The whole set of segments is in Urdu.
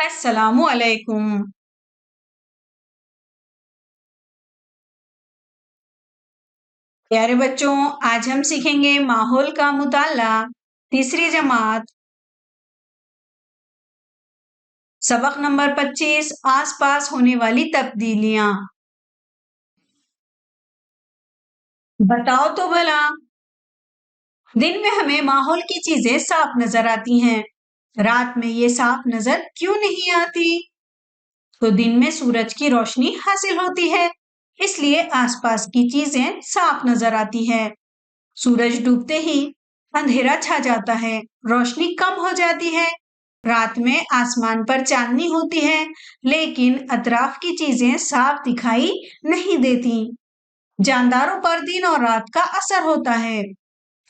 السلام علیکم۔ پیارے بچوں، آج ہم سیکھیں گے ماحول کا مطالعہ، تیسری جماعت، سبق نمبر 25، آس پاس ہونے والی تبدیلیاں۔ بتاؤ تو بھلا، دن میں ہمیں ماحول کی چیزیں صاف نظر آتی ہیں، رات میں یہ صاف نظر کیوں نہیں آتی؟ تو دن میں سورج کی روشنی حاصل ہوتی ہے، اس لیے آس پاس کی چیزیں صاف نظر آتی ہے۔ سورج ڈوبتے ہی اندھیرا چھا جاتا ہے، روشنی کم ہو جاتی ہے، رات میں آسمان پر چاندنی ہوتی ہے، لیکن اطراف کی چیزیں صاف دکھائی نہیں دیتی۔ جانداروں پر دن اور رات کا اثر ہوتا ہے۔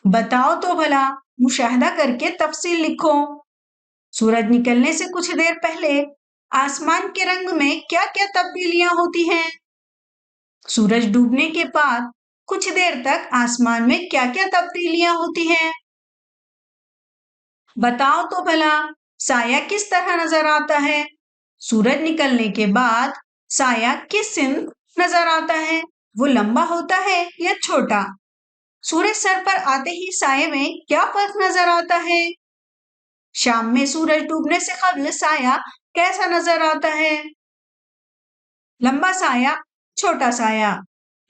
بتاؤ تو بھلا، مشاہدہ کر کے تفصیل لکھو۔ سورج نکلنے سے کچھ دیر پہلے آسمان کے رنگ میں کیا کیا تبدیلیاں ہوتی ہیں؟ سورج ڈوبنے کے بعد کچھ دیر تک آسمان میں کیا کیا تبدیلیاں ہوتی ہیں؟ بتاؤ تو بھلا، سایہ کس طرح نظر آتا ہے؟ سورج نکلنے کے بعد سایہ کس سمت نظر آتا ہے؟ وہ لمبا ہوتا ہے یا چھوٹا؟ سورج سر پر آتے ہی سائے میں کیا فرق نظر آتا ہے؟ شام میں سورج ڈوبنے سے قبل سایہ کیسا نظر آتا ہے؟ لمبا سایہ، چھوٹا سایہ۔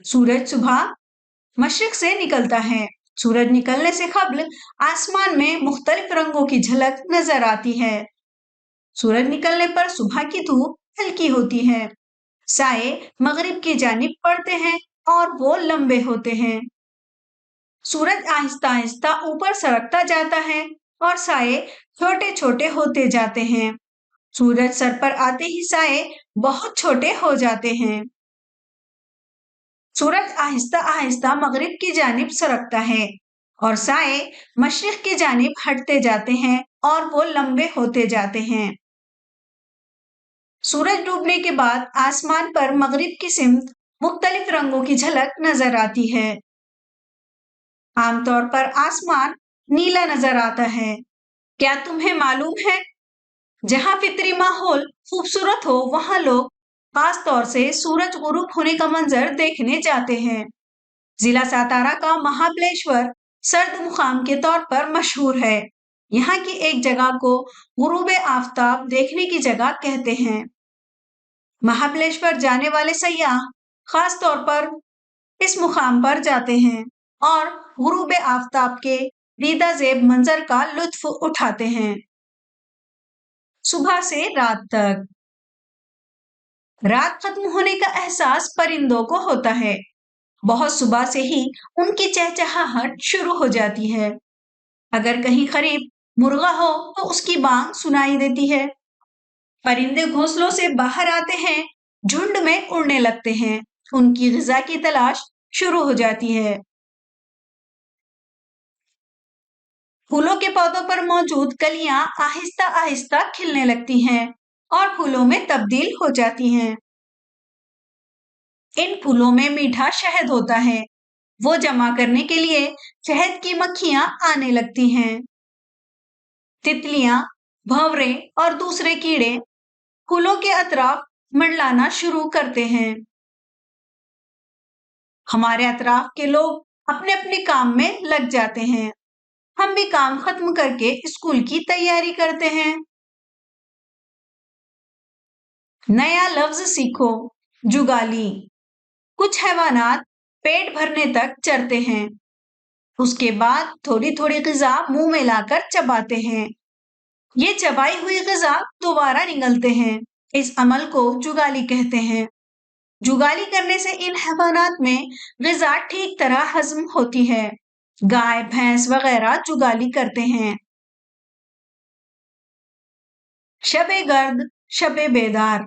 سورج صبح مشرق سے نکلتا ہے، سورج نکلنے سے قبل آسمان میں مختلف رنگوں کی جھلک نظر آتی ہے۔ سورج نکلنے پر صبح کی دھوپ ہلکی ہوتی ہے، سائے مغرب کی جانب پڑتے ہیں اور وہ لمبے ہوتے ہیں۔ سورج آہستہ آہستہ اوپر سرکتا جاتا ہے اور سائے چھوٹے چھوٹے ہوتے جاتے ہیں۔ سورج سر پر آتے ہی سائے بہت چھوٹے ہو جاتے ہیں۔ سورج آہستہ آہستہ مغرب کی جانب سرکتا ہے اور سائے مشرق کی جانب ہٹتے جاتے ہیں اور وہ لمبے ہوتے جاتے ہیں۔ سورج ڈوبنے کے بعد آسمان پر مغرب کی سمت مختلف رنگوں کی جھلک نظر آتی ہے۔ عام طور پر آسمان نیلا نظر آتا ہے۔ کیا تمہیں معلوم ہے، جہاں فطری ماحول خوبصورت ہو وہاں لوگ خاص طور سے سورج غروب ہونے کا منظر دیکھنے جاتے ہیں۔ ضلع ساتارا کا مہابلیشور سرد مقام کے طور پر مشہور ہے۔ یہاں کی ایک جگہ کو غروب آفتاب دیکھنے کی جگہ کہتے ہیں۔ مہابلیشور جانے والے سیاح خاص طور پر اس مقام پر جاتے ہیں اور غروب آفتاب کے دیدہ زیب منظر کا لطف اٹھاتے ہیں۔ صبح سے رات تک، رات ختم ہونے کا احساس پرندوں کو ہوتا ہے۔ بہت صبح سے ہی ان کی چہچہاہٹ شروع ہو جاتی ہے۔ اگر کہیں قریب مرغا ہو تو اس کی بانگ سنائی دیتی ہے۔ پرندے گھونسلوں سے باہر آتے ہیں، جھنڈ میں اڑنے لگتے ہیں، ان کی غذا کی تلاش شروع ہو جاتی ہے۔ پھولوں کے پودوں پر موجود کلیاں آہستہ آہستہ کھلنے لگتی ہیں اور پھولوں میں تبدیل ہو جاتی ہیں۔ ان پھولوں میں میٹھا شہد ہوتا ہے، وہ جمع کرنے کے لیے شہد کی مکھیاں آنے لگتی ہیں۔ تتلیاں، بھنورے اور دوسرے کیڑے پھولوں کے اطراف منڈلانا شروع کرتے ہیں۔ ہمارے اطراف کے لوگ اپنے اپنے کام میں لگ جاتے ہیں۔ ہم بھی کام ختم کر کے اسکول کی تیاری کرتے ہیں۔ نیا لفظ سیکھو، جگالی۔ کچھ حیوانات پیٹ بھرنے تک چرتے ہیں، اس کے بعد تھوڑی تھوڑی غذا منہ میں لا کر چباتے ہیں۔ یہ چبائی ہوئی غذا دوبارہ نگلتے ہیں، اس عمل کو جگالی کہتے ہیں۔ جگالی کرنے سے ان حیوانات میں غذا ٹھیک طرح ہضم ہوتی ہے۔ گائے، بھینس وغیرہ جگالی کرتے ہیں۔ شب گرد، شب بیدار۔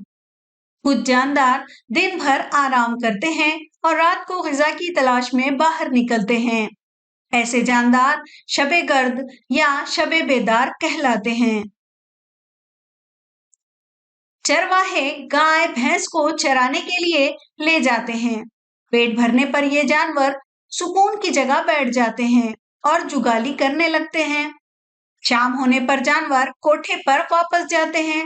کچھ جاندار دن بھر آرام کرتے ہیں اور رات کو غذا کی تلاش میں باہر نکلتے ہیں۔ ایسے جاندار شب گرد یا شب بیدار کہلاتے ہیں۔ چرواہے گائے بھینس کو چرانے کے لیے لے جاتے ہیں۔ پیٹ بھرنے پر یہ جانور سکون کی جگہ بیٹھ جاتے ہیں اور جگالی کرنے لگتے ہیں۔ شام ہونے پر جانور کوٹھے پر واپس جاتے ہیں۔